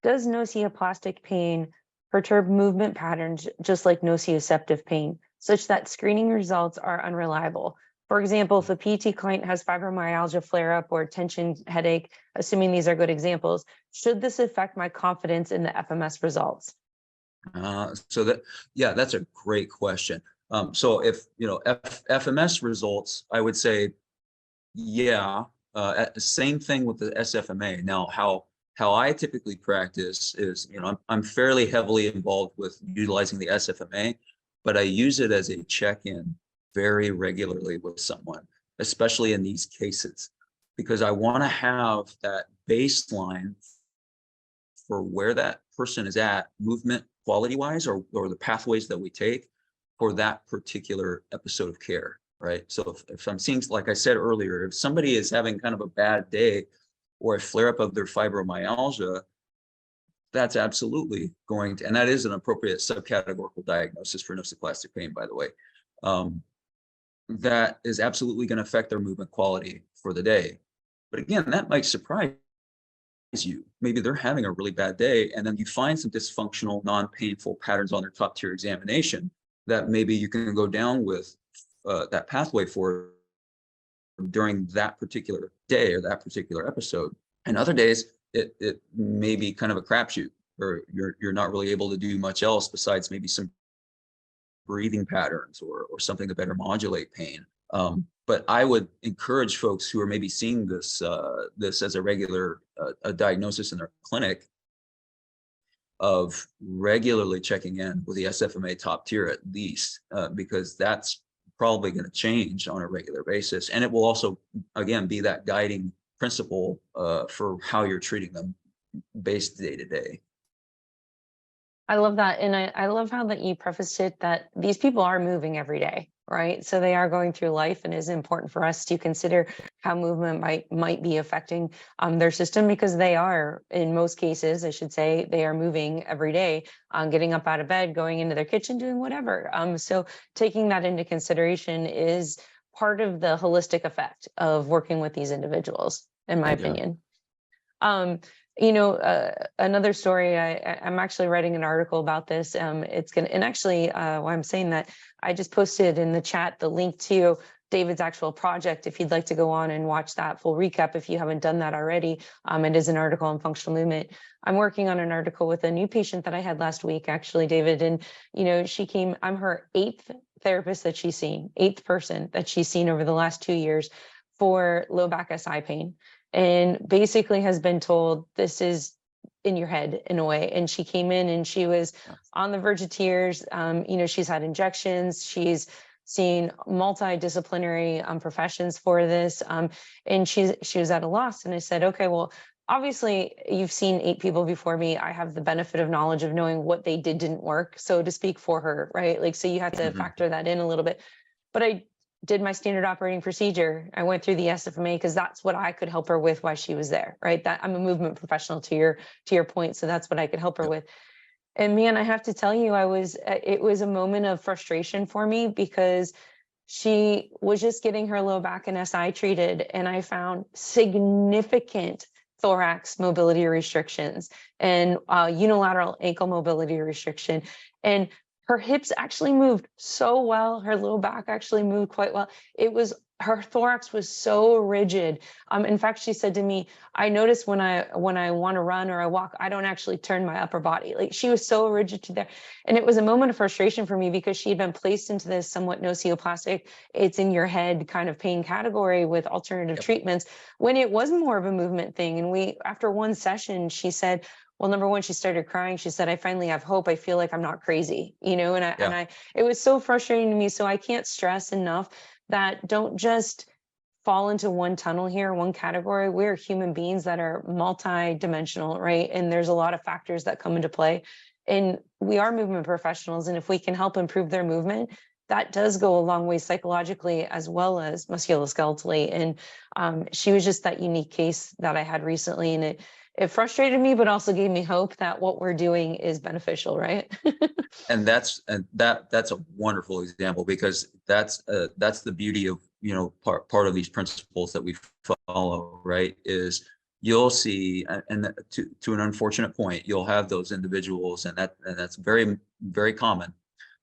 Does nociceptive pain perturb movement patterns just like nociceptive pain, such that screening results are unreliable? For example, if a PT client has fibromyalgia flare-up or tension headache, assuming these are good examples, should this affect my confidence in the FMS results? Yeah, that's a great question. So if, FMS results, I would say, yeah, same thing with the SFMA. Now, how I typically practice is, I'm fairly heavily involved with utilizing the SFMA, but I use it as a check-in very regularly with someone, especially in these cases, because I want to have that baseline for where that person is at movement quality wise, or the pathways that we take for that particular episode of care, right? So if I'm seeing, like I said earlier, if somebody is having kind of a bad day or a flare up of their fibromyalgia, that's absolutely going to, and that is an appropriate subcategorical diagnosis for nociplastic pain, by the way. That is absolutely going to affect their movement quality for the day. But again, that might surprise you. Maybe they're having a really bad day, and then you find some dysfunctional, non-painful patterns on their top tier examination that maybe you can go down with that pathway for during that particular day or that particular episode. And other days, it may be kind of a crapshoot, or you're not really able to do much else besides maybe some breathing patterns or something to better modulate pain. But I would encourage folks who are maybe seeing this as a regular a diagnosis in their clinic of regularly checking in with the SFMA top tier at least, because that's probably going to change on a regular basis. And it will also, again, be that guiding principle for how you're treating them based day to day. I love that. And I love how that you prefaced it that these people are moving every day, right? So they are going through life, and it is important for us to consider how movement might be affecting their system, because they are, in most cases, I should say, they are moving every day, getting up out of bed, going into their kitchen, doing whatever. So taking that into consideration is part of the holistic effect of working with these individuals, in my opinion. Another story, I'm actually writing an article about this. It's going to, and actually, why I'm saying that, I just posted in the chat the link to David's actual project, if you'd like to go on and watch that full recap, if you haven't done that already. It is an article on functional movement. I'm working on an article with a new patient that I had last week, actually, David. And, she came, I'm her 8th therapist that she's seen, 8th person that she's seen over the last 2 years for low back SI pain. And basically has been told this is in your head in a way. And she came in and she was on the verge of tears. She's had injections. She's seen multidisciplinary professions for this. And she was at a loss. And I said, okay, well, obviously you've seen 8 people before me. I have the benefit of knowledge of knowing what they didn't work, so to speak, for her, right? Like, so you have to factor that in a little bit. But I did my standard operating procedure. I went through the SFMA because that's what I could help her with while she was there, right? That I'm a movement professional, to your point. So that's what I could help her with. And man, I have to tell you, it was a moment of frustration for me, because she was just getting her low back and SI treated. And I found significant thorax mobility restrictions and unilateral ankle mobility restriction. And her hips actually moved so well. Her low back actually moved quite well. Her thorax was so rigid. In fact, she said to me, I notice when I want to run or I walk, I don't actually turn my upper body. Like, she was so rigid to there. And it was a moment of frustration for me, because she had been placed into this somewhat nocioplastic, it's in your head kind of pain category with alternative treatments, when it was more of a movement thing. And after one session, she said, well, number one, she started crying. She said, I finally have hope. I feel like I'm not crazy, and it was so frustrating to me. So I can't stress enough that don't just fall into one tunnel here, one category. We're human beings that are multi-dimensional, right? And there's a lot of factors that come into play. And we are movement professionals. And if we can help improve their movement, that does go a long way psychologically as well as musculoskeletally. And she was just that unique case that I had recently. And it frustrated me, but also gave me hope that what we're doing is beneficial, right? And that's a wonderful example, because that's the beauty of part of these principles that we follow, right? Is you'll see, and to an unfortunate point, you'll have those individuals, and that's very, very common.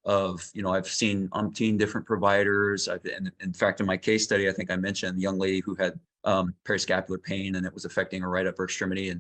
Of, I've seen umpteen different providers. And in fact, in my case study, I think I mentioned the young lady who had periscapular pain, and it was affecting her right upper extremity.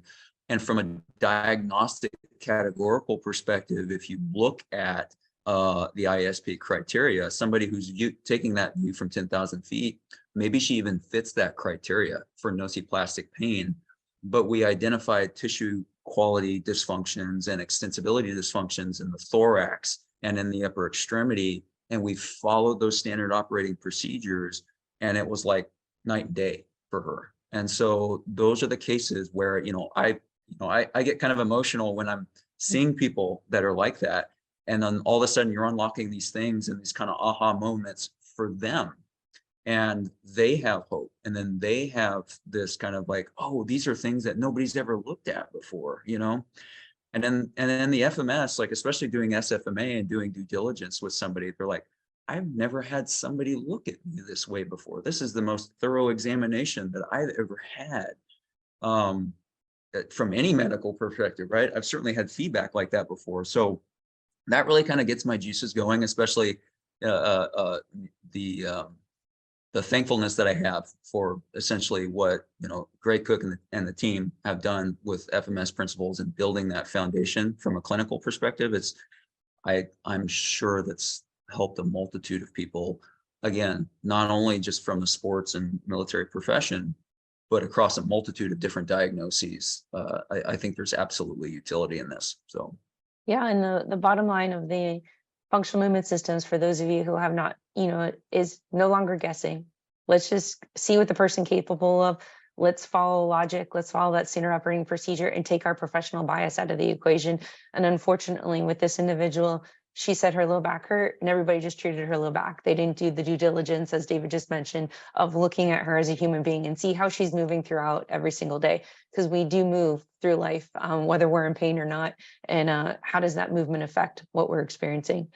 And from a diagnostic categorical perspective, if you look at the ISP criteria, somebody who's taking that view from 10,000 feet, maybe she even fits that criteria for nociplastic pain, but we identified tissue quality dysfunctions and extensibility dysfunctions in the thorax and in the upper extremity, and we followed those standard operating procedures, and it was like night and day for her. And so those are the cases where, I get kind of emotional when I'm seeing people that are like that. And then all of a sudden you're unlocking these things and these kind of aha moments for them. And they have hope. And then they have this kind of like, oh, these are things that nobody's ever looked at before, And then the FMS, like especially doing SFMA and doing due diligence with somebody, they're like, I've never had somebody look at me this way before. This is the most thorough examination that I've ever had. From any medical perspective, right? I've certainly had feedback like that before. So that really kind of gets my juices going, especially the thankfulness that I have for essentially what, Greg Cook and the team have done with FMS principles and building that foundation from a clinical perspective. I'm sure that's helped a multitude of people, again, not only just from the sports and military profession, but across a multitude of different diagnoses. I think there's absolutely utility in this. So, Yeah, and the bottom line of the functional movement systems, for those of you who have not, is no longer guessing. Let's just see what the person capable of. Let's follow logic. Let's follow that standard operating procedure and take our professional bias out of the equation. And unfortunately, with this individual, she said her low back hurt, and everybody just treated her low back. They didn't do the due diligence, as David just mentioned, of looking at her as a human being and see how she's moving throughout every single day. Because we do move through life, whether we're in pain or not. And how does that movement affect what we're experiencing?